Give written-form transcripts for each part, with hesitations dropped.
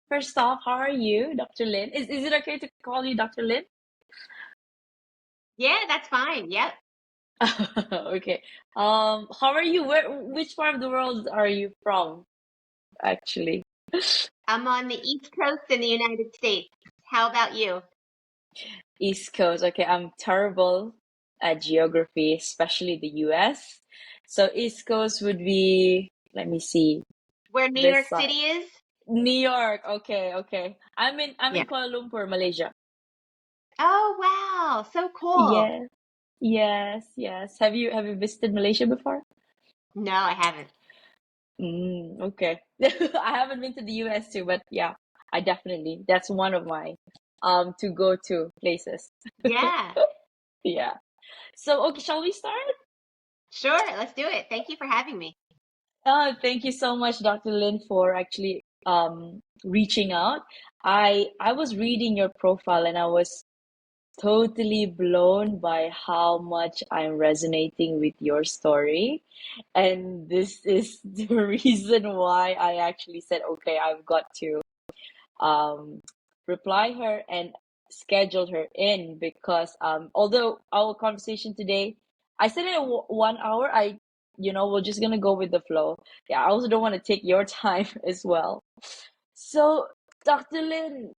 First off, how are you, Dr. Lynn? Is it okay to call you Dr. Lynn? Yeah, that's fine. Yep. Okay. How are you? Which part of the world are you from, actually? I'm on the East Coast in the United States. How about you? East Coast. Okay, I'm terrible at geography, especially the US. So East Coast would be, let me see, Where New this York side. City is? New York. Okay, okay. I'm in Yeah. Kuala Lumpur, Malaysia. Oh, wow. So cool. Yes, yes, yes. Have you visited Malaysia before? No, I haven't. Okay. I haven't been to the US too, but yeah, I definitely that's one of my to go to places. Yeah, Yeah. So okay, shall we start? sure. Let's do it. Thank you for having me. Thank you so much, Dr. Lin, for actually reaching out. I was reading your profile and I was totally blown by how much I'm resonating with your story. And this is the reason why I actually said, okay, I've got to um, reply her and schedule her in because although our conversation today, I said in 1 hour, we're just gonna go with the flow. Yeah, I also don't want to take your time as well. So, Dr. Lin,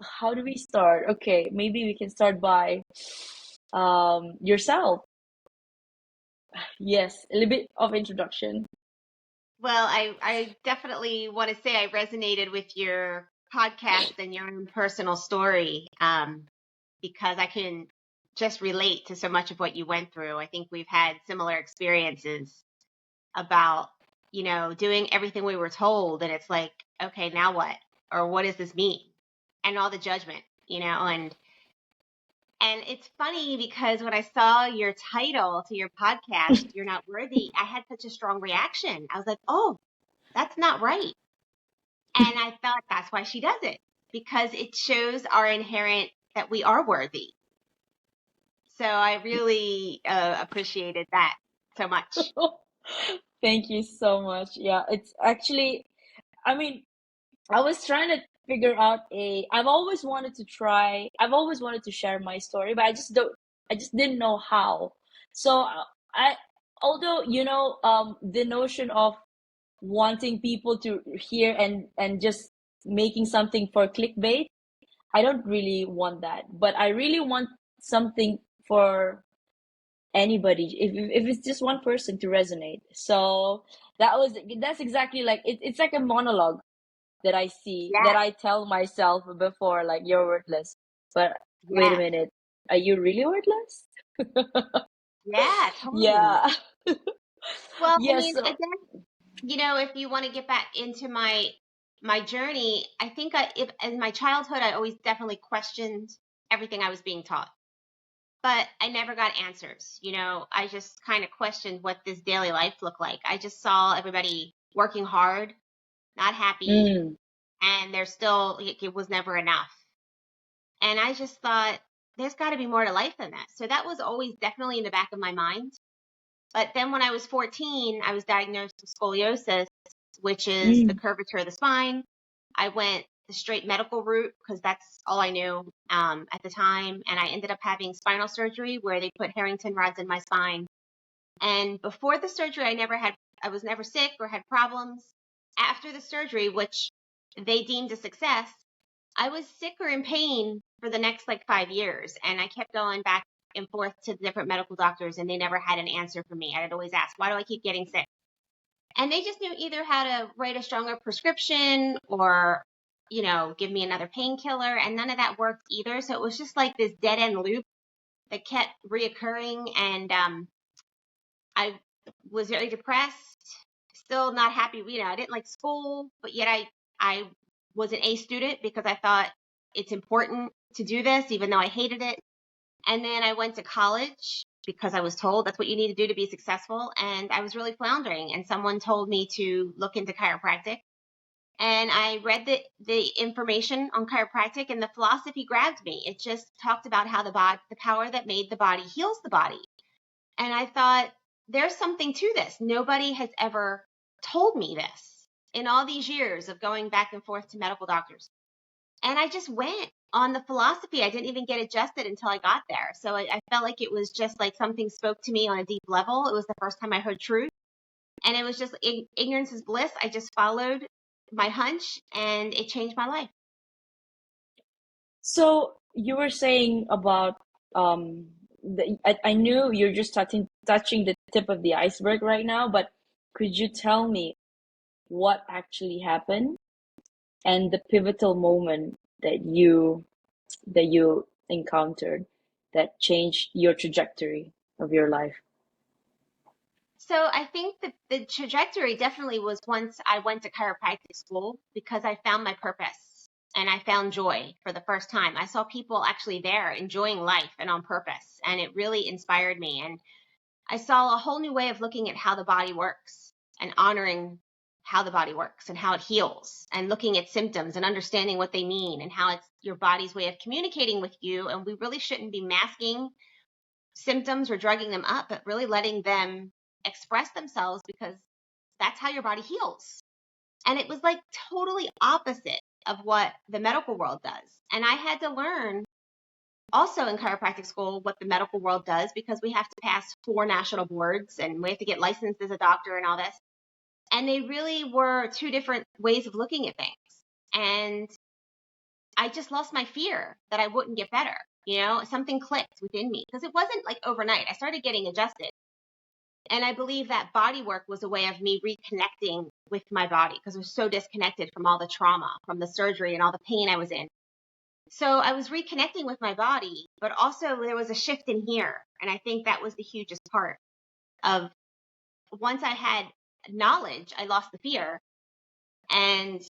how do we start? Okay, maybe we can start by yourself. Yes, a little bit of introduction. Well, I definitely want to say I resonated with your podcast and your own personal story, because I can just relate to so much of what you went through. I think we've had similar experiences about, doing everything we were told. And it's like, okay, now what? Or what does this mean? And all the judgment, and it's funny because when I saw your title to your podcast, You're Not Worthy, I had such a strong reaction. I was like, oh, that's not right. And I thought that's why she does it, because it shows our inherent that we are worthy. So I really appreciated that so much. Thank you so much. Yeah, it's actually, I mean, I was trying to figure out I've always wanted to share my story, but I just didn't know how. So I, although, the notion of wanting people to hear and just making something for clickbait, I don't really want that, but I really want something for anybody if it's just one person to resonate. So that's exactly like it's like a monologue that I see, that Yeah, I tell myself before, like, you're worthless. But wait a yeah, minute, are you really worthless? yeah, totally. Yeah. Well, I Yes. mean, I guess, if you want to get back into my journey, I think if in my childhood, I always definitely questioned everything I was being taught, but I never got answers. I just kind of questioned what this daily life looked like. I just saw everybody working hard, not happy, Mm, and they're still, it was never enough. And I just thought, there's got to be more to life than that. So that was always definitely in the back of my mind. But then when I was 14, I was diagnosed with scoliosis, which is the mm, curvature of the spine. I went the straight medical route because that's all I knew at the time. And I ended up having spinal surgery where they put Harrington rods in my spine. And before the surgery, I was never sick or had problems. After the surgery, which they deemed a success, I was sick or in pain for the next like 5 years. And I kept going back and forth to different medical doctors, and they never had an answer for me. I'd always ask, why do I keep getting sick? And they just knew either how to write a stronger prescription or, give me another painkiller. And none of that worked either. So it was just like this dead end loop that kept reoccurring. And I was very depressed, still not happy. I didn't like school, but yet I was an A student because I thought it's important to do this, even though I hated it. And then I went to college because I was told that's what you need to do to be successful. And I was really floundering. And someone told me to look into chiropractic. And I read the information on chiropractic, and the philosophy grabbed me. It just talked about how the power that made the body heals the body. And I thought, there's something to this. Nobody has ever told me this in all these years of going back and forth to medical doctors. And I just went on the philosophy. I didn't even get adjusted until I got there. So I felt like it was just like something spoke to me on a deep level. It was the first time I heard truth. And it was just ignorance is bliss. I just followed my hunch and it changed my life. So you were saying about I knew you're just touching the tip of the iceberg right now, but could you tell me what actually happened and the pivotal moment that you encountered that changed your trajectory of your life? So I think that the trajectory definitely was once I went to chiropractic school because I found my purpose and I found joy for the first time. I saw people actually there enjoying life and on purpose, and it really inspired me. And I saw a whole new way of looking at how the body works and honoring how the body works and how it heals and looking at symptoms and understanding what they mean and how it's your body's way of communicating with you. And we really shouldn't be masking symptoms or drugging them up, but really letting them express themselves because that's how your body heals. And it was like totally opposite of what the medical world does. And I had to learn also in chiropractic school what the medical world does because we have to pass 4 national boards and we have to get licensed as a doctor and all this. And they really were 2 different ways of looking at things. And I just lost my fear that I wouldn't get better. Something clicked within me because it wasn't like overnight. I started getting adjusted. And I believe that body work was a way of me reconnecting with my body because I was so disconnected from all the trauma, from the surgery and all the pain I was in. So I was reconnecting with my body, but also there was a shift in here. And I think that was the hugest part of once I had knowledge, I lost the fear and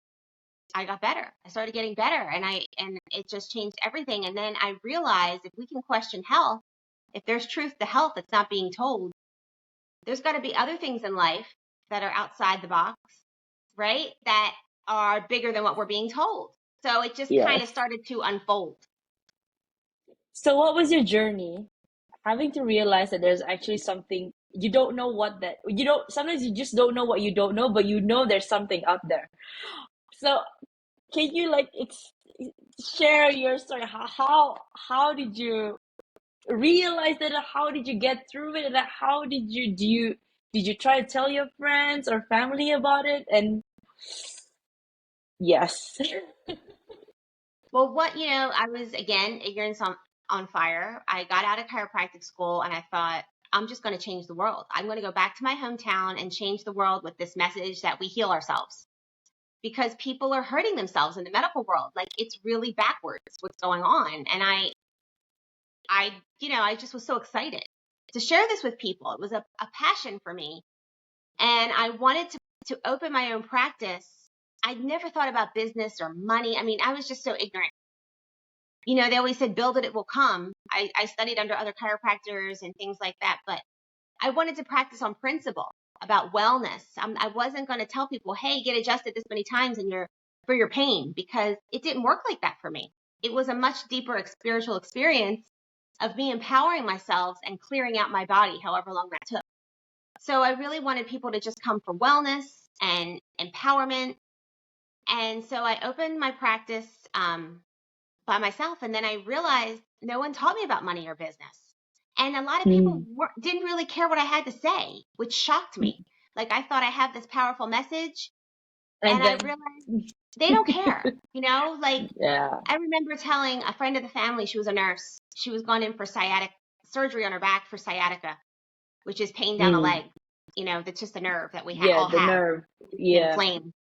I got better. I started getting better and it just changed everything. And then I realized if we can question health, if there's truth to health that's not being told, there's got to be other things in life that are outside the box, right? That are bigger than what we're being told. So it just kind of Yes. started to unfold. So what was your journey having to realize that there's actually something you don't know you don't sometimes you just don't know what you don't know, but you know there's something out there. So can you like share your story? How did you realize that? How did you get through it? And how did you try to tell your friends or family about it? And yes. Well, I was again, ignorance on fire. I got out of chiropractic school and I thought, I'm just going to change the world. I'm going to go back to my hometown and change the world with this message that we heal ourselves because people are hurting themselves in the medical world. Like it's really backwards what's going on. And I just was so excited to share this with people. It was a passion for me. And I wanted to open my own practice. I'd never thought about business or money. I mean, I was just so ignorant. They always said, build it, it will come. I studied under other chiropractors and things like that, but I wanted to practice on principle about wellness. I wasn't going to tell people, hey, get adjusted this many times for your pain, because it didn't work like that for me. It was a much deeper spiritual experience of me empowering myself and clearing out my body, however long that took. So I really wanted people to just come for wellness and empowerment. And so I opened my practice by myself. And then I realized no one taught me about money or business. And a lot of people Mm. didn't really care what I had to say, which shocked me. Like I thought I had this powerful message and And I then realized they don't care, like yeah. I remember telling a friend of the family, she was a nurse. She was gone in for sciatic surgery on her back for sciatica, which is pain down the Mm. leg. That's just a nerve that we Yeah, all the have. nerve. It's Yeah. inflamed.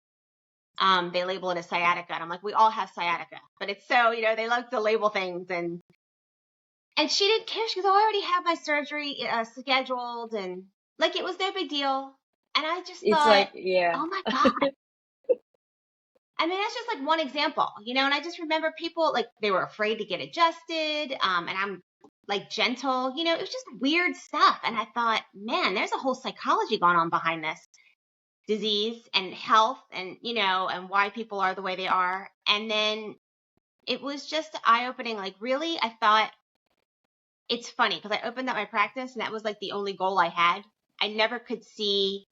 They label it as sciatica. And I'm like, we all have sciatica, but it's so, they like to label things and she didn't care. She goes, oh, I already have my surgery scheduled. And like, it was no big deal. And I just It's thought, like, yeah. oh my God. I mean, that's just like one example, and I just remember people like they were afraid to get adjusted. And I'm like gentle, it was just weird stuff. And I thought, man, there's a whole psychology going on behind this disease and health and, and why people are the way they are. And then it was just eye opening. Like, really, I thought it's funny because I opened up my practice and that was like the only goal I had. I never could see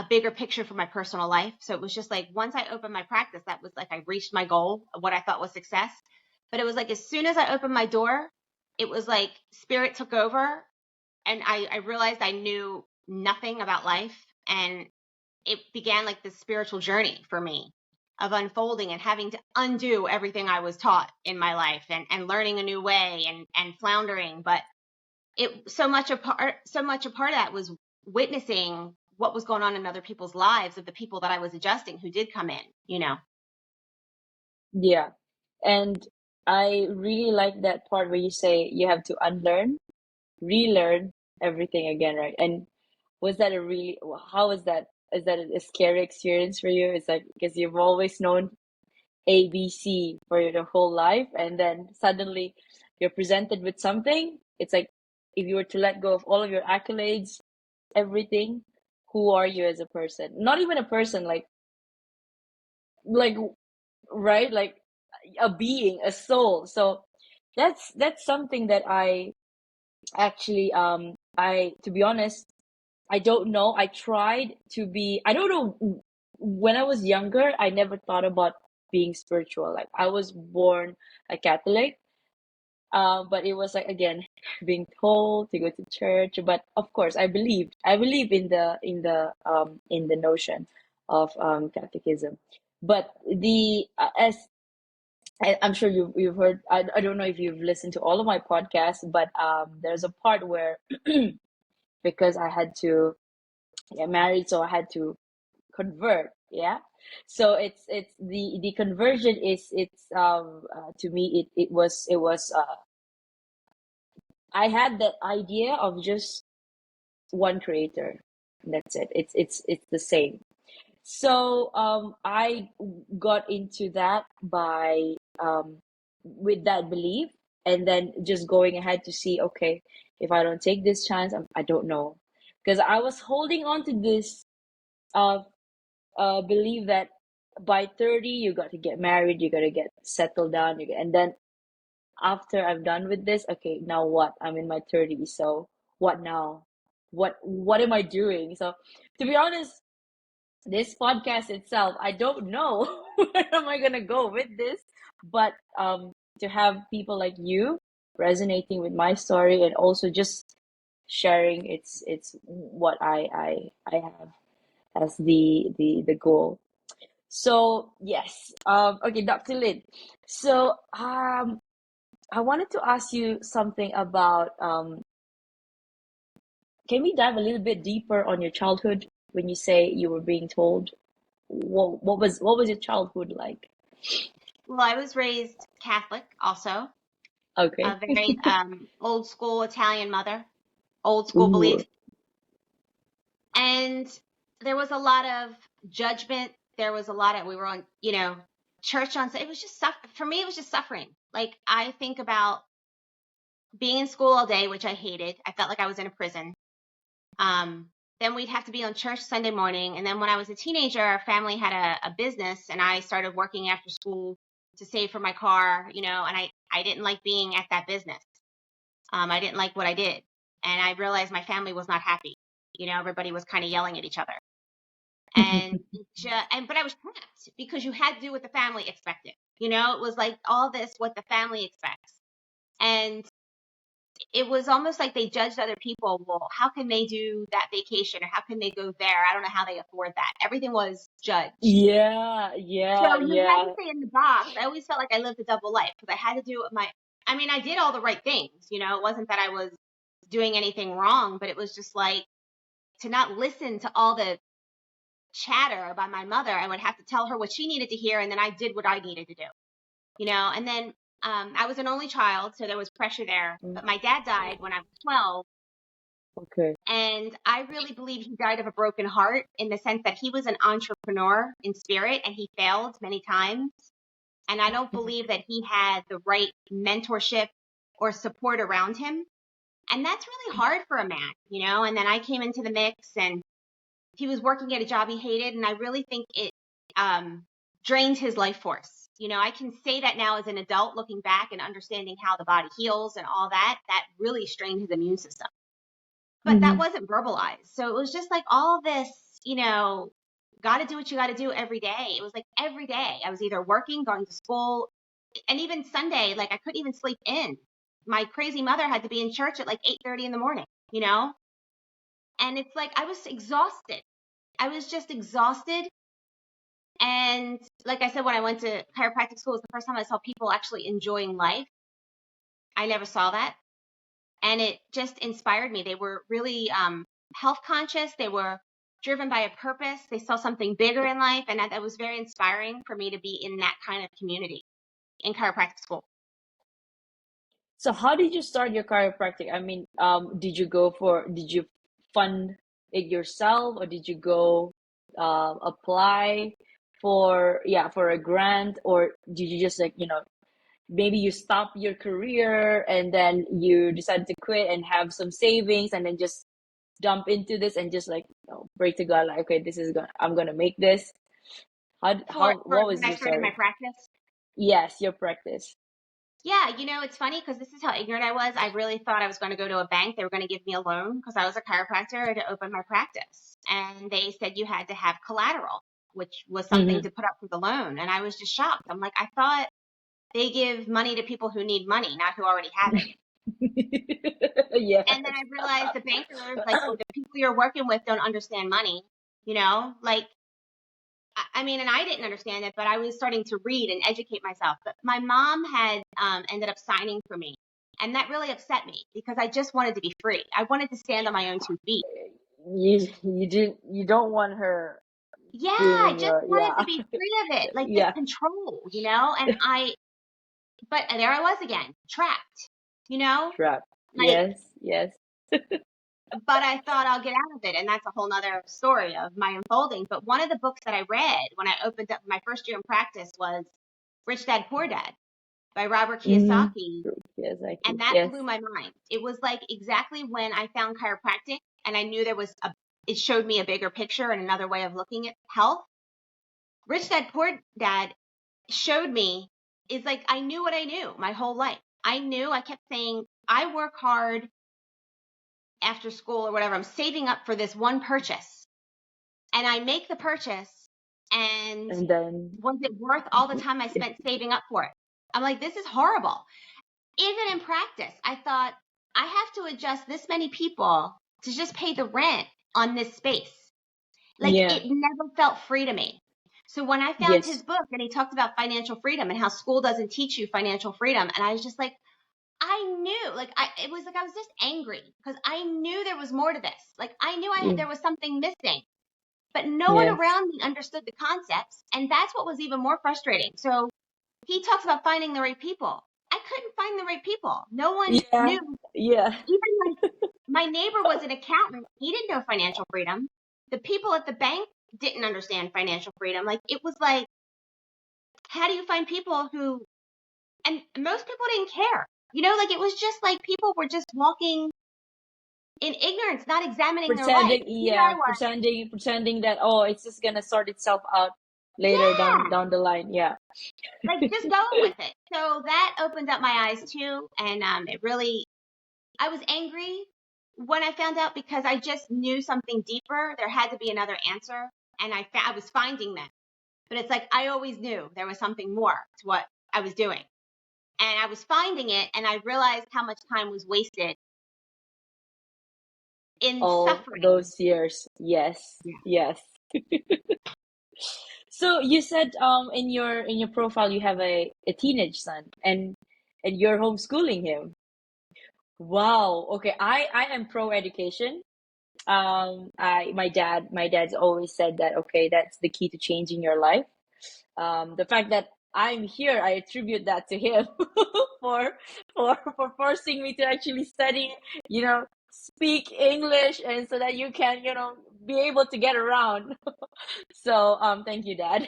a bigger picture for my personal life. So it was just like, once I opened my practice, that was like, I reached my goal of what I thought was success. But it was like, as soon as I opened my door, it was like spirit took over, and I realized I knew nothing about life. And it began like this spiritual journey for me of unfolding and having to undo everything I was taught in my life, and learning a new way, and floundering. But it so much a part of that was witnessing what was going on in other people's lives, of the people that I was adjusting who did come in. Yeah. And I really like that part where you say you have to unlearn, relearn everything again, right? And was that a really, how was that? Is that a scary experience for you? It's like, because you've always known ABC for your whole life, and then suddenly you're presented with something. It's like, if you were to let go of all of your accolades, everything, who are you as a person? Not even a person, like, right? Like a being, a soul. So that's something that I actually, I, to be honest, I don't know. I tried to be, I don't know, when I was younger, I never thought about being spiritual. Like, I was born a Catholic, but it was like, again, being told to go to church. But of course, I believe in the notion of catechism. But the as I'm sure you've heard, I don't know if you've listened to all of my podcasts, but there's a part where because I had to get married, so I had to convert. Yeah. So it's the conversion is, it's to me, it was I had that idea of just one creator. That's it. It's the same. So I got into that by with that belief, and then just going ahead to see, okay, if I don't take this chance, I don't know, because I was holding on to this uh belief that by 30 you got to get married, you got to get settled down, and then after I'm done with this, okay, now what? I'm in my 30s, so what now? What am I doing? So to be honest, this podcast itself, I don't know where am I gonna go with this, but to have people like you resonating with my story, and also just sharing, it's what I have as the goal. So yes, okay, Dr. Lynn. So I wanted to ask you something about can we dive a little bit deeper on your childhood when you say you were being told? What was your childhood like? Well, I was raised Catholic also, a Okay. very old school Italian mother, old school Ooh, beliefs. And there was a lot of judgment. There was a lot of, we were on, church on, it was just, for me, it was just suffering. Like, I think about being in school all day, which I hated. I felt like I was in a prison. Um, then we'd have to be on church Sunday morning. And then when I was a teenager, our family had a business, and I started working after school to save for my car, and I didn't like being at that business. I didn't like what I did. And I realized my family was not happy. Everybody was kind of yelling at each other. And but I was trapped because you had to do what the family expected. It was like all this, what the family expects. And it was almost like they judged other people. Well, how can they do that vacation, or how can they go there? I don't know how they afford that. Everything was judged. yeah, So yeah, you had to yeah. stay in the box. I always felt like I lived a double life because I had to do I mean, I did all the right things. It wasn't that I was doing anything wrong, but it was just like, to not listen to all the chatter by my mother. I would have to tell her what she needed to hear, and then I did what I needed to do. And then I was an only child, so there was pressure there. Mm, But my dad died when I was 12, okay. and I really believe he died of a broken heart, in the sense that he was an entrepreneur in spirit, and he failed many times. And I don't believe that he had the right mentorship or support around him. And that's really hard for a man, And then I came into the mix, and he was working at a job he hated. And I really think it drained his life force. I can say that now as an adult, looking back and understanding how the body heals and all that, that really strained his immune system. But that Mm-hmm. wasn't verbalized. So it was just like all this got to do what you got to do every day. It was like every day I was either working, going to school, and even Sunday, like I couldn't even sleep in. My crazy mother had to be in church at like 8:30 in the morning, and it's like I was exhausted. I was just exhausted. And like I said, when I went to chiropractic school, it was the first time I saw people actually enjoying life. I never saw that. And it just inspired me. They were really health conscious. They were driven by a purpose. They saw something bigger in life. And that was very inspiring for me to be in that kind of community in chiropractic school. So how did you start your chiropractic? I mean, did you fund it yourself, or did you go apply for a grant, or did you just like, maybe you stop your career and then you decided to quit and have some savings and then just dump into this and just like, pray to God, like, okay, I'm gonna make this. For What was when I your started my story? practice. Yes, your practice. Yeah, it's funny because this is how ignorant I was. I really thought I was going to go to a bank. They were going to give me a loan because I was a chiropractor to open my practice. And they said you had to have collateral, which was something Mm-hmm. to put up for the loan. And I was just shocked. I'm like, I thought they give money to people who need money, not who already have it. Yes. And then I realized the bankers, like the people you're working with don't understand money, like I mean, and I didn't understand it, but I was starting to read and educate myself. But my mom had ended up signing for me. And that really upset me because I just wanted to be free. I wanted to stand on my own 2 feet. You don't want her Yeah, being I in just your, wanted yeah. to be free of it, like this Yeah. control, but there I was again, trapped, you know, Trap. like, Yes, yes. but I thought I'll get out of it. And that's a whole nother story of my unfolding. But one of the books that I read when I opened up my first year in practice was Rich Dad Poor Dad by Robert Mm-hmm. Kiyosaki. Yes, And that yes. blew my mind. It was like exactly when I found chiropractic and I knew it showed me a bigger picture and another way of looking at health. Rich Dad Poor Dad showed me is like I knew what I knew my whole life. I kept saying, I work hard after school or whatever. I'm saving up for this one purchase and I make the purchase. And And then, was it worth all the time I spent saving up for it? I'm like, this is horrible. Even in practice, I thought I have to adjust this many people to just pay the rent on this space. Like yeah, it never felt free to me. So when I found his yes, book and he talked about financial freedom and how school doesn't teach you financial freedom, and I was just like, I knew, it was like I was just angry because I knew there was more to this. Like I knew there was something missing, but no one yes, around me understood the concepts, and that's what was even more frustrating. So he talks about finding the right people. I couldn't find the right people. No one yeah, knew. yeah. Even my neighbor was an accountant. He didn't know financial freedom. The people at the bank didn't understand financial freedom. Like it was like, how do you find people who, and most people didn't care. Like it was just like people were just walking in ignorance, not examining their life. Pretending, Here I yeah, was. pretending that, oh, it's just gonna sort itself out later Yeah. down the line. Yeah. Like just going with it. So that opened up my eyes too. And I was angry when I found out because I just knew something deeper. There had to be another answer. And I was finding them. But it's like I always knew there was something more to what I was doing. And I was finding it and I realized how much time was wasted in All suffering. those years. Yes, Yeah. yes. So you said in your profile you have a teenage son, and you're homeschooling him. Wow. Okay. I am pro education. I my dad's always said that, okay, that's the key to changing your life. The fact that I'm here, I attribute that to him for for forcing me to actually study, speak English, and so that you can, be able to get around. So thank you, Dad.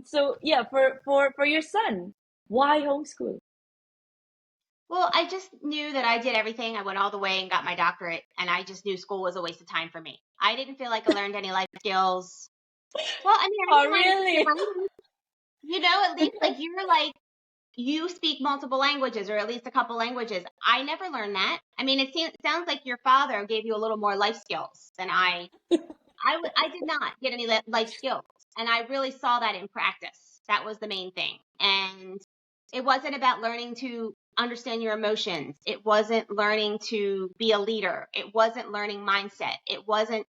So yeah, for your son, why homeschool? Well, I just knew that I did everything. I went all the way and got my doctorate, and I just knew school was a waste of time for me. I didn't feel like I learned any life skills. Well, I mean, I Oh, didn't learn to speak really? language, at least like you're like, you speak multiple languages or at least a couple languages. I never learned that. I mean, it sounds like your father gave you a little more life skills than I. I did not get any life skills. And I really saw that in practice. That was the main thing. And it wasn't about learning to understand your emotions. It wasn't learning to be a leader. It wasn't learning mindset. It wasn't,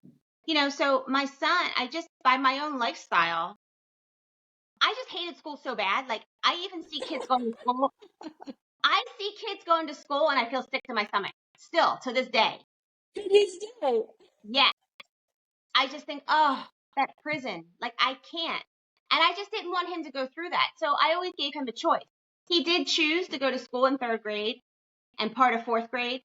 so my son, by my own lifestyle, I just hated school so bad. Like, I even see kids going to school. I see kids going to school and I feel sick to my stomach still to this day. To this day. Yeah. I just think, oh, that prison, like I can't. And I just didn't want him to go through that. So I always gave him a choice. He did choose to go to school in third grade and part of fourth grade,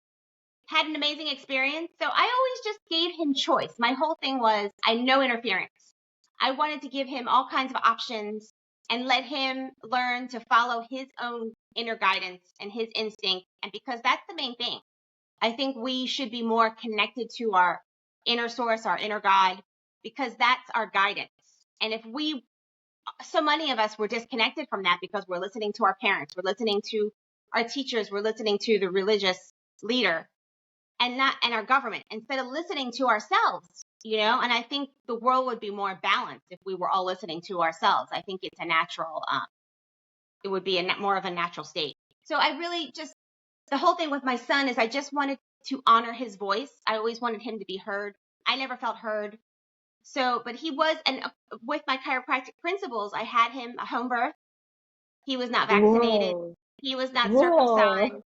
had an amazing experience. So I always just gave him choice. My whole thing was no interference. I wanted to give him all kinds of options and let him learn to follow his own inner guidance and his instinct. And because that's the main thing, I think we should be more connected to our inner source, our inner God, because that's our guidance. And so many of us were disconnected from that because we're listening to our parents, we're listening to our teachers, we're listening to the religious leader and our government instead of listening to ourselves, and I think the world would be more balanced if we were all listening to ourselves. I think it's a natural, it would be more of a natural state. So I really the whole thing with my son is I just wanted to honor his voice. I always wanted him to be heard. I never felt heard. So, but he was, and with my chiropractic principles, I had him a home birth. He was not vaccinated. Whoa. He was not Whoa. circumcised.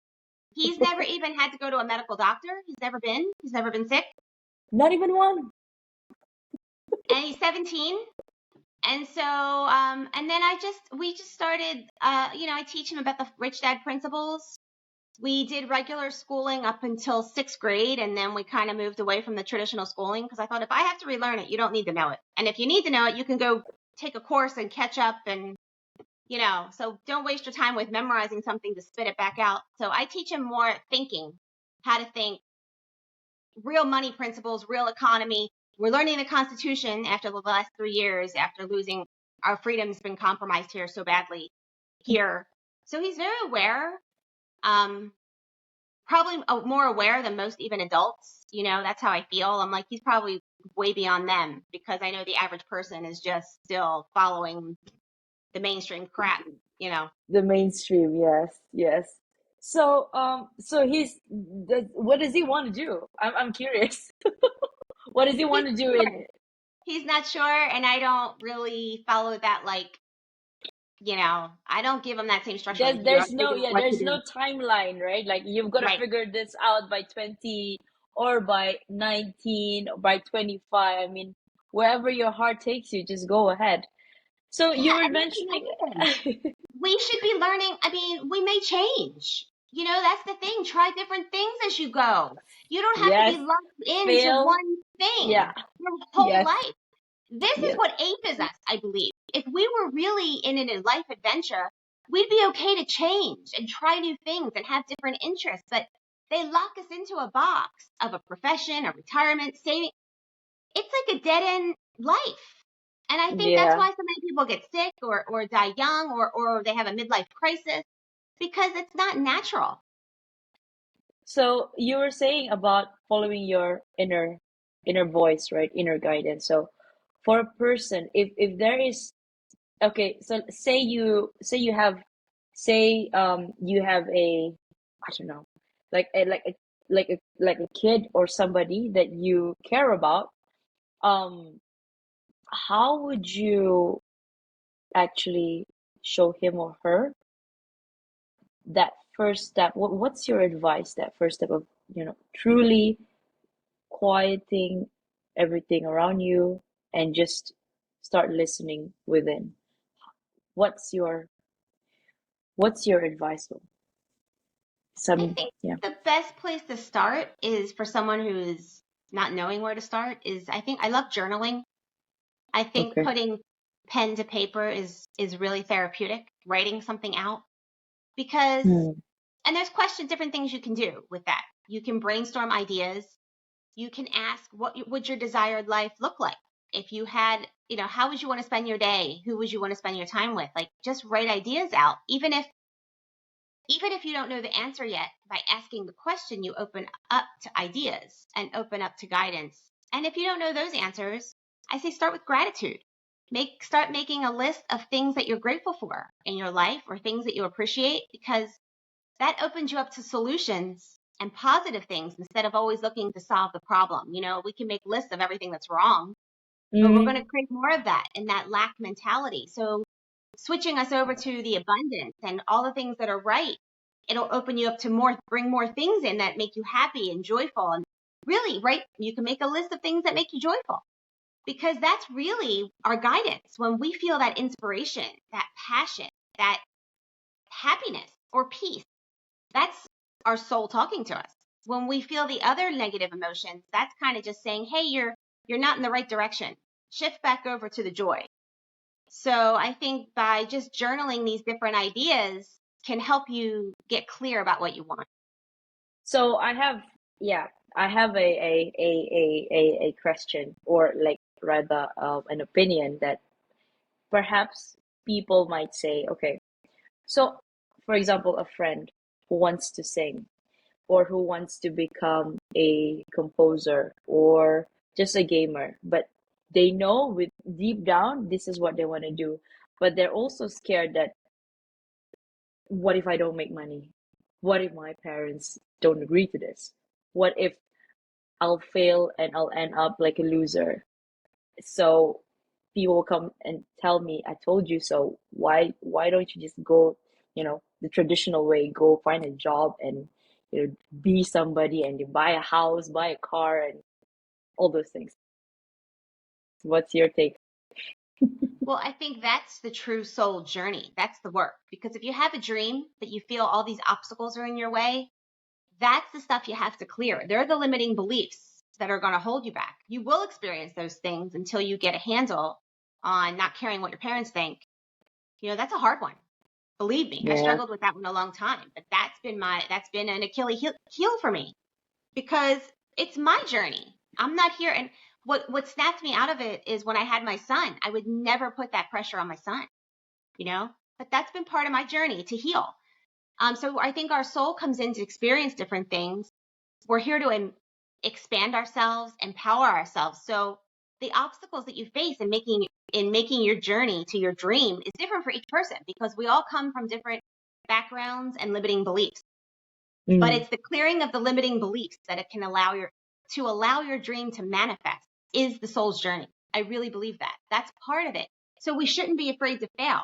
He's never even had to go to a medical doctor. He's never been sick. Not even one. And he's 17. And so, and then we just started, I teach him about the rich dad principles. We did regular schooling up until sixth grade, and then we kind of moved away from the traditional schooling because I thought if I have to relearn it, you don't need to know it. And if you need to know it, you can go take a course and catch up and, so don't waste your time with memorizing something to spit it back out. So I teach him more thinking, how to think, real money principles, real economy. We're learning the Constitution after the last 3 years, after losing our freedom's been compromised here so badly here. So he's very aware. Probably more aware than most even adults. That's how I feel. I'm like, he's probably way beyond them because I know the average person is just still following the mainstream crap. The mainstream, yes, yes. So, what does he want to do? I'm curious. What does he He's want to do not in? sure. He's not sure, and I don't really follow that. Like, I don't give him that same structure like you. I give him what to There's do. no timeline, right? Like you've got to Right. figure this out by 20 or by 19 or by 25. I mean, wherever your heart takes you, just go ahead. So Yeah, you were and mentioning, listen, we should be learning. I mean, we may change. That's the thing. Try different things as you go. You don't have to be yes, locked into fail, one yeah, thing your whole yes, life. This is yes, what ages us, I believe. If we were really in a life adventure, we'd be okay to change and try new things and have different interests. But they lock us into a box of a profession, a retirement, saving. It's like a dead end life. And I think that's yeah. why so many people get sick or die young or they have a midlife crisis because it's not natural. So you were saying about following your inner voice, right? Inner guidance. So for a person, if there is, okay, so you have a, I don't know, like a kid or somebody that you care about. Um, how would you actually show him or her that first step? What's your advice? That first step of, truly quieting everything around you and just start listening within. What's your advice? I Some, think yeah. the best place to start is for someone who is not knowing where to start is I love journaling. I think Okay. putting pen to paper is really therapeutic, writing something out because Hmm. and there's different things you can do with that. You can brainstorm ideas. You can ask what would your desired life look like? If you had, how would you want to spend your day? Who would you want to spend your time with? Like just write ideas out. Even if you don't know the answer yet, by asking the question, you open up to ideas and open up to guidance. And if you don't know those answers, I say start with gratitude. Start making a list of things that you're grateful for in your life or things that you appreciate, because that opens you up to solutions and positive things instead of always looking to solve the problem. We can make lists of everything that's wrong, but we're going to Mm, create more of that and that lack mentality. So switching us over to the abundance and all the things that are right, it'll open you up to bring more things in that make you happy and joyful. And really, right, you can make a list of things that make you joyful, because that's really our guidance. When we feel that inspiration, that passion, that happiness or peace, that's our soul talking to us. When we feel the other negative emotions, that's kind of just saying, hey, you're not in the right direction. Shift back over to the joy. So I think by just journaling these different ideas can help you get clear about what you want. so yeah, I have a question, or like rather an opinion that perhaps people might say, okay, so for example, a friend who wants to sing or who wants to become a composer or just a gamer, but they know with deep down this is what they want to do, but they're also scared that what if I don't make money? What if my parents don't agree to this? What if I'll fail and I'll end up like a loser? So people will come and tell me, I told you so. Why don't you just go, the traditional way, go find a job and be somebody and you buy a house, buy a car and all those things. What's your take? Well, I think that's the true soul journey. That's the work. Because if you have a dream but you feel all these obstacles are in your way, that's the stuff you have to clear. They're the limiting beliefs that are going to hold you back. You will experience those things until you get a handle on not caring what your parents think. That's a hard one. Believe me, I Yeah. struggled with that one a long time, but that's been an Achilles heel for me, because it's my journey. I'm not here. And what snapped me out of it is when I had my son. I would never put that pressure on my son, you know, but that's been part of my journey to heal. So I think our soul comes in to experience different things. We're here to expand ourselves, empower ourselves. So the obstacles that you face in making your journey to your dream is different for each person, because we all come from different backgrounds and limiting beliefs. But Mm, it's the clearing of the limiting beliefs that it can allow your dream to manifest is the soul's journey. I really believe that. That's part of it. So we shouldn't be afraid to fail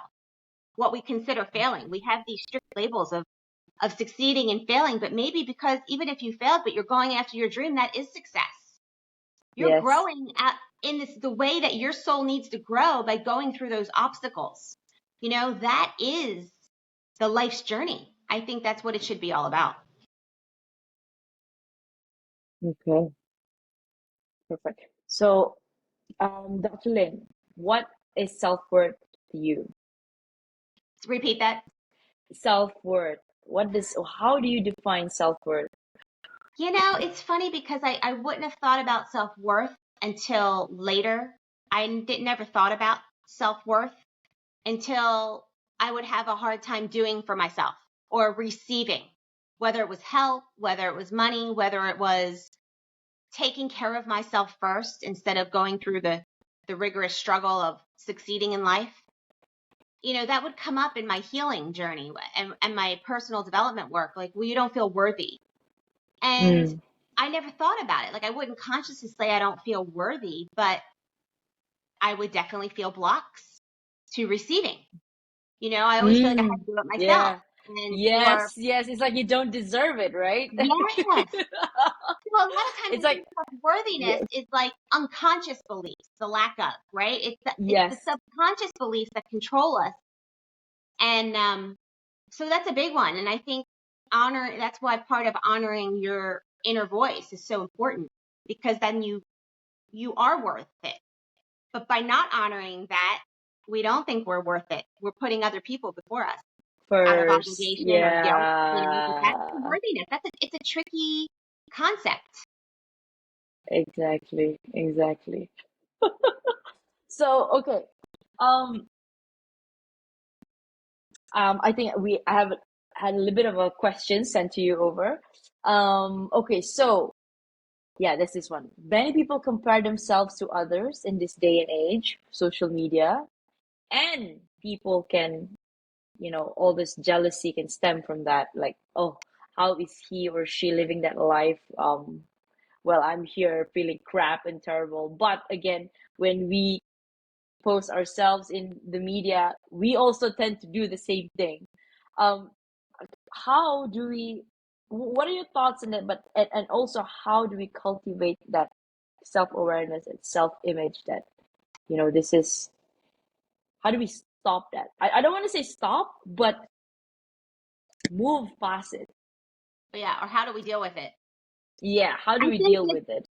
what we consider failing. We have these strict labels of succeeding and failing, but maybe because even if you failed, but you're going after your dream, that is success. You're yes. growing in the way that your soul needs to grow by going through those obstacles. That is the life's journey. I think that's what it should be all about. Okay, perfect. So, Dr. Lynn, what is self-worth to you? Repeat that. Self-worth. How do you define self-worth? It's funny because I wouldn't have thought about self-worth until later. Never thought about self-worth until I would have a hard time doing for myself or receiving, whether it was help, whether it was money, whether it was taking care of myself first instead of going through the rigorous struggle of succeeding in life. That would come up in my healing journey and my personal development work. Like, well, you don't feel worthy. And Mm, I never thought about it. Like, I wouldn't consciously say I don't feel worthy, but I would definitely feel blocks to receiving. I always feel like I had mm, to do it myself. yeah. And or Yes, yes. It's like you don't deserve it, right? yes. Well, a lot of times It's I like, think self-worthiness yes, is like unconscious beliefs, the lack of, right? It's the yes, subconscious beliefs that control us. And so that's a big one. And I think that's why part of honoring your inner voice is so important, because then you are worth it. But by not honoring that, we don't think we're worth it. We're putting other people before us out of first. obligation or guilt, but that's the Yeah, worthiness. It's a tricky concept. exactly, exactly. So, okay. Um, I think I have had a little bit of a question sent to you over. Okay, so yeah, this is one. Many people compare themselves to others in this day and age, social media, and people can, all this jealousy can stem from that. Like, oh, how is he or she living that life? Well, I'm here feeling crap and terrible. But again, when we post ourselves in the media, we also tend to do the same thing. Um, how do we, what are your thoughts on it? But, and also, how do we cultivate that self-awareness and self-image that, this is, how do we stop that? I don't want to say stop, but move past it. Yeah, or how do we deal with it? Yeah, how do I we think deal with it?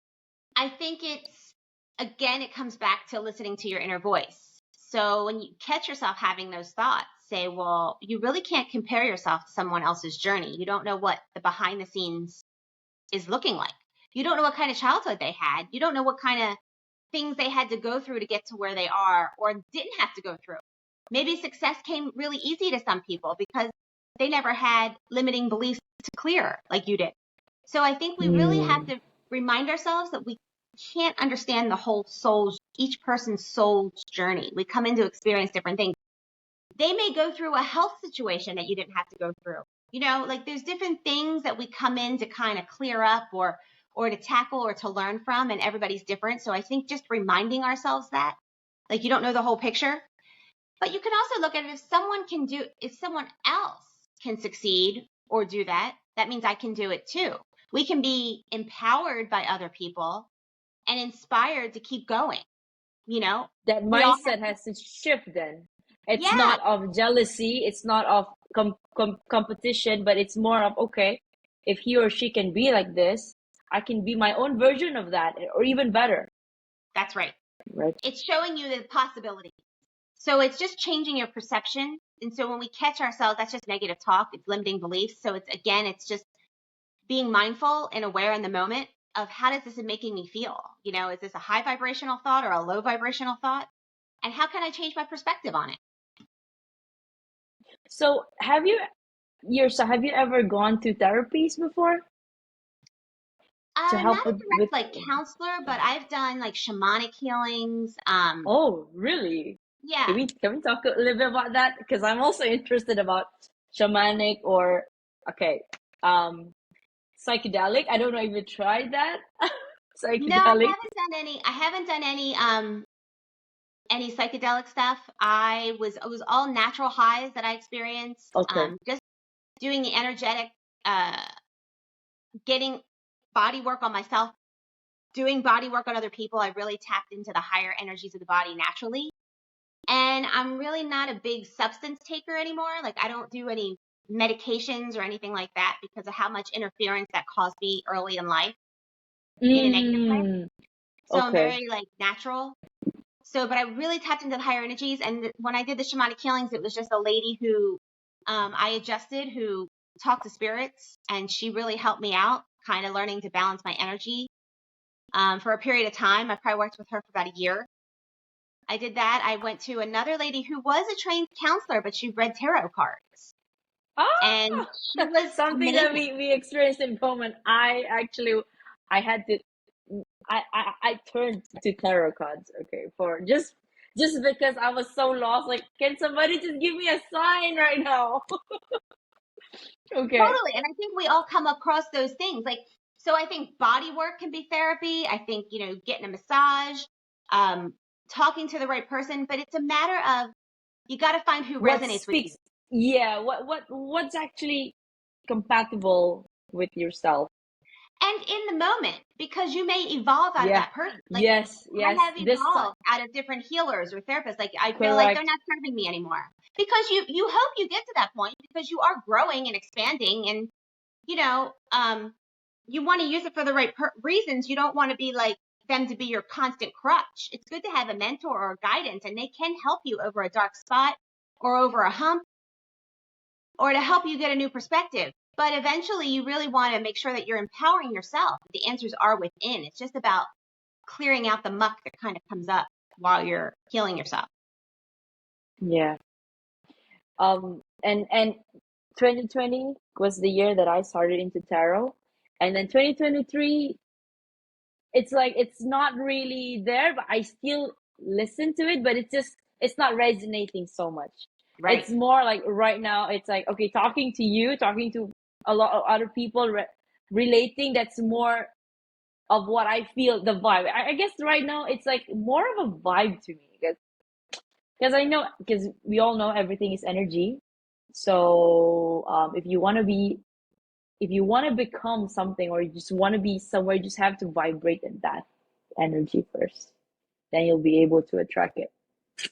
I think it's, again, it comes back to listening to your inner voice. So when you catch yourself having those thoughts, say, well, you really can't compare yourself to someone else's journey. You don't know what the behind the scenes is looking like. You don't know what kind of childhood they had. You don't know what kind of things they had to go through to get to where they are or didn't have to go through. Maybe success came really easy to some people because they never had limiting beliefs to clear like you did. So I think we really have Mm, to remind ourselves that we can't understand the whole soul's, each person's soul's journey. We come in to experience different things. They may go through a health situation that you didn't have to go through. Like there's different things that we come in to kind of clear up or to tackle or to learn from, and everybody's different. So I think just reminding ourselves that, like, you don't know the whole picture, but you can also look at it, if someone else can succeed or do that, that means I can do it too. We can be empowered by other people and inspired to keep going. You know, that we all have, mindset has to shift then. It's yeah, not of jealousy, it's not of competition, but it's more of, okay, if he or she can be like this, I can be my own version of that, or even better, that's right. right? It's showing you the possibility. So it's just changing your perception. And so when we catch ourselves, that's just negative talk. It's limiting beliefs. So it's just being mindful and aware in the moment of how does this making me feel? Is this a high vibrational thought or a low vibrational thought? And how can I change my perspective on it? So have you ever gone to therapies before to help Not a with direct like counselor, but I've done like shamanic healings. oh, really? Yeah. Can we talk a little bit about that? Because I'm also interested about shamanic or, okay, um psychedelic. I don't know if you tried that. No, I Psychedelic. haven't done any. I haven't done any psychedelic stuff. It was all natural highs that I experienced. Okay. Just doing the energetic, uh, getting body work on myself, doing body work on other people. I really tapped into the higher energies of the body naturally. And I'm really not a big substance taker anymore. Like I don't do any medications or anything like that because of how much interference that caused me early in life in a negative way. Mm, So I'm okay. very like natural. So, but I really tapped into the higher energies. And when I did the shamanic healings, it was just a lady who I adjusted, who talked to spirits, and she really helped me out, kind of learning to balance my energy for a period of time. I probably worked with her for about a year. I did that. I went to another lady who was a trained counselor, but she read tarot cards. And Ah, she was something that amazing. we experienced in common. I had to I turned to tarot cards, okay, for just because I was so lost. Like, can somebody just give me a sign right now? Okay. Totally. And I think we all come across those things. Like, so I think body work can be therapy. I think, getting a massage, um, talking to the right person, but it's a matter of you got to find who What resonates with you. speaks? Yeah. What's actually compatible with yourself? And in the moment, because you may evolve out of Yeah. that person. Like Yes. I Yes. have This time. evolved out of different healers or therapists. Like I feel like they're Correct. not serving me anymore because you hope you get to that point because you are growing and expanding and, you know, um, you want to use it for the right reasons. You don't want to be like them to be your constant crutch. It's good to have a mentor or guidance, and they can help you over a dark spot or over a hump or to help you get a new perspective. But eventually, you really want to make sure that you're empowering yourself. The answers are within. It's just about clearing out the muck that kind of comes up while you're healing yourself. Yeah. And 2020 was the year that I started into tarot, and then 2023. it's like it's not really there, but I still listen to it, but it's not resonating so much. Right. It's more like right now, it's like, okay, talking to you, talking to a lot of other people, relating, that's more of what I feel, the vibe. I guess right now it's like more of a vibe to me, because I know, because we all know everything is energy. So if you want to become something, or you just want to be somewhere, you just have to vibrate in that energy first. Then you'll be able to attract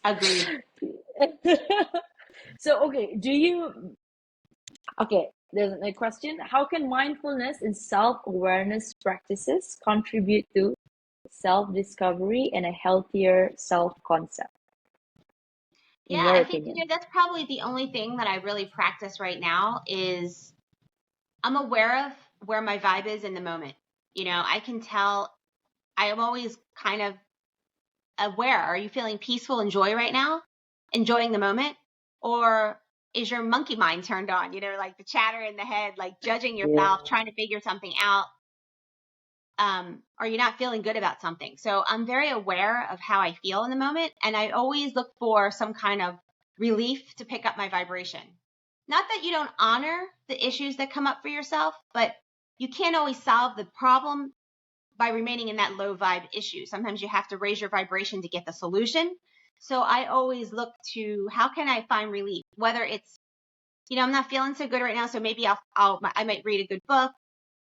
Agreed. it. So, okay, there's a question. How can mindfulness and self-awareness practices contribute to self-discovery and a healthier self-concept, in Yeah, your I think, opinion? that's probably the only thing that I really practice right now is I'm aware of where my vibe is in the moment. I can tell. I am always kind of aware. Are you feeling peaceful and joy right now? Enjoying the moment? Or is your monkey mind turned on? Like the chatter in the head, like judging Yeah. yourself, trying to figure something out. Are you not feeling good about something? So I'm very aware of how I feel in the moment. And I always look for some kind of relief to pick up my vibration. Not that you don't honor the issues that come up for yourself, but you can't always solve the problem by remaining in that low vibe issue. Sometimes you have to raise your vibration to get the solution. So I always look to how can I find relief? Whether it's, I'm not feeling so good right now, so maybe I might read a good book,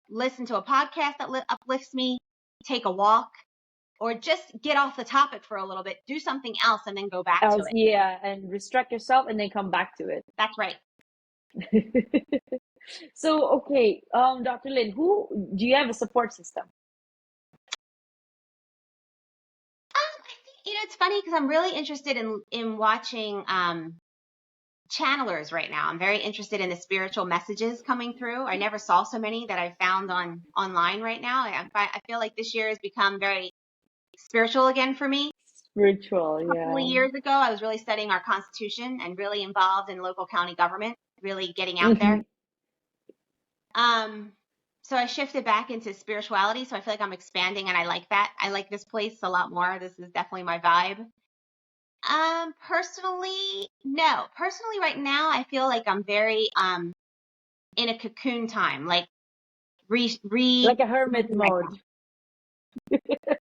listen to a podcast that uplifts me, take a walk, or just get off the topic for a little bit, do something else, and then go back to Else, it. yeah, and restrict yourself and then come back to it. That's right. So, okay, Dr. Lynn, who do you have a support system? I think, it's funny because I'm really interested in watching channelers right now. I'm very interested in the spiritual messages coming through. I never saw so many that I found online right now. I feel like this year has become very spiritual again for me. Spiritual, A couple of yeah. years ago, I was really studying our Constitution and really involved in local county government, really getting out there. Hmm. So I shifted back into spirituality. So I feel like I'm expanding and I like that. I like this place a lot more. This is definitely my vibe. Personally, no. Personally, right now, I feel like I'm very in a cocoon time, like Like a hermit regrouping mode. myself.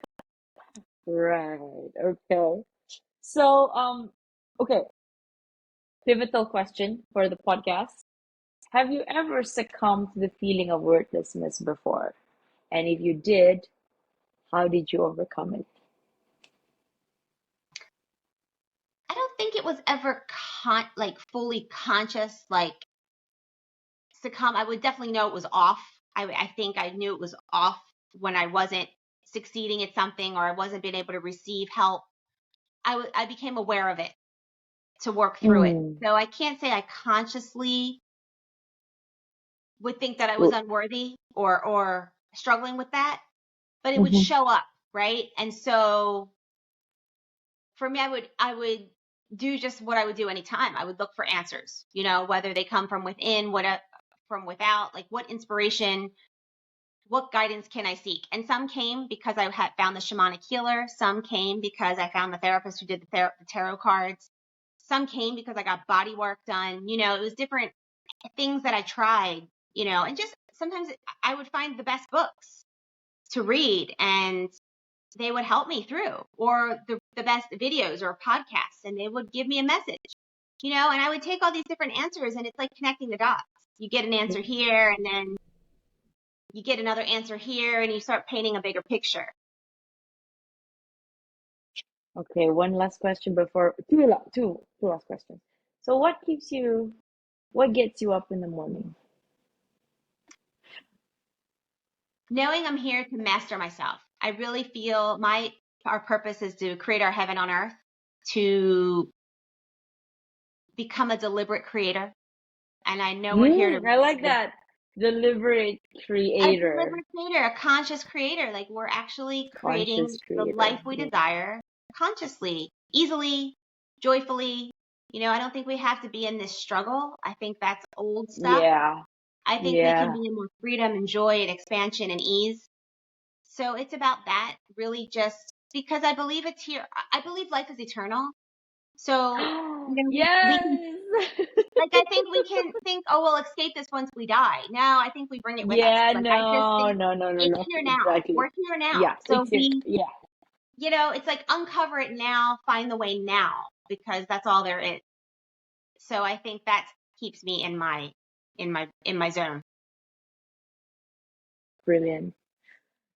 Right. Okay. So, okay, pivotal question for the podcast. Have you ever succumbed to the feeling of worthlessness before? And if you did, how did you overcome it? I don't think it was ever like fully conscious, like succumb. I would definitely know it was off. I think I knew it was off when I wasn't succeeding at something or I wasn't being able to receive help. I became aware of it to work through it. Mm. So I can't say I consciously would think that I was unworthy or struggling with that, but it would Mm-hmm. show up, right? And so for me, I would do just what I would do anytime. I would look for answers, whether they come from within, from without, like what inspiration, what guidance can I seek? And some came because I had found the shamanic healer. Some came because I found the therapist who did the tarot cards. Some came because I got body work done. It was different things that I tried, and just sometimes I would find the best books to read and they would help me through, or the best videos or podcasts, and they would give me a message, and I would take all these different answers and it's like connecting the dots. You get an answer here and then you get another answer here and you start painting a bigger picture. Okay, one last question before two last questions. So, what gets you up in the morning? Knowing I'm here to master myself. I really feel our purpose is to create our heaven on earth, to become a deliberate creator. And I know we're here to I really like be that. Deliberate a creator, deliberate creator, a conscious creator. Like we're actually creating conscious the creator. life we Yeah. desire consciously, easily, joyfully. I don't think we have to be in this struggle. I think that's old stuff. Yeah. I think we can Yeah. be in more freedom and joy and expansion and ease. So it's about that, really, just because I believe it's here. I believe life is eternal. So, we can, Yes. like, I think we can think, oh, we'll escape this once we die. No, I think we bring it with us. Yeah, Like, I just no, think no, no, no, it's no. here now. Exactly. We're here now. Yeah, So it's here. Yeah, it's like uncover it now, find the way now, because that's all there is. So I think that keeps me in my zone. brilliant.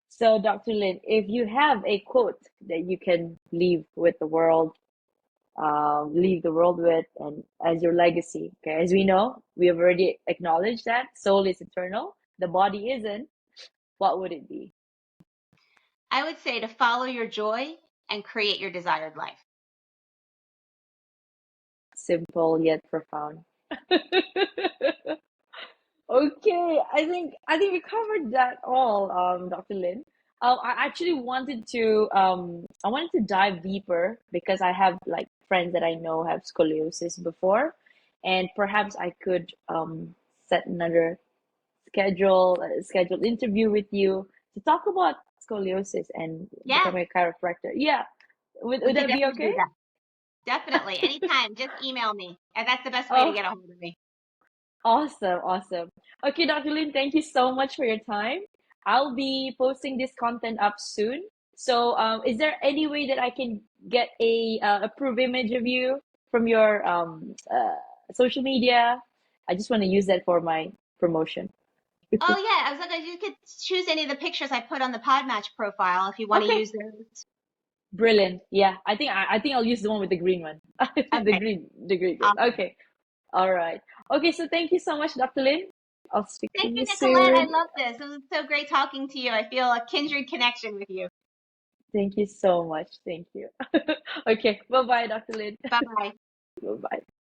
So, Dr. Lin, if you have a quote that you can leave with the world, leave the world with, and as your legacy, okay, as we know, we have already acknowledged that soul is eternal, the body isn't. What would it be? I would say to follow your joy and create your desired life. Simple yet profound. Okay, I think we covered that all, Dr. Lin. I wanted to dive deeper because I have like friends that I know have scoliosis before, and perhaps I could set another scheduled interview with you to talk about scoliosis and Yeah, becoming a chiropractor. Yeah, we would could that be definitely okay? do that. Definitely. Anytime, just email me. And that's the best way to Oh, get a hold of me. awesome, awesome. Okay, Dr. Lin, thank you so much for your time. I'll be posting this content up soon. So, is there any way that I can get a approved image of you from your social media? I just want to use that for my promotion. Oh yeah, I was like, you could choose any of the pictures I put on the Podmatch profile if you want to Okay, use those. brilliant. Yeah, I think I'll use the one with the green one. Okay. The green one. Awesome. Okay, all right. Okay, so thank you so much, Dr. Lin. I'll speak to Thank you, you Nicolette. I soon. love this. It was so great talking to you. I feel a kindred connection with you. Thank you so much. Thank you. Okay, bye bye, Dr. Lynn. Bye bye. Bye bye.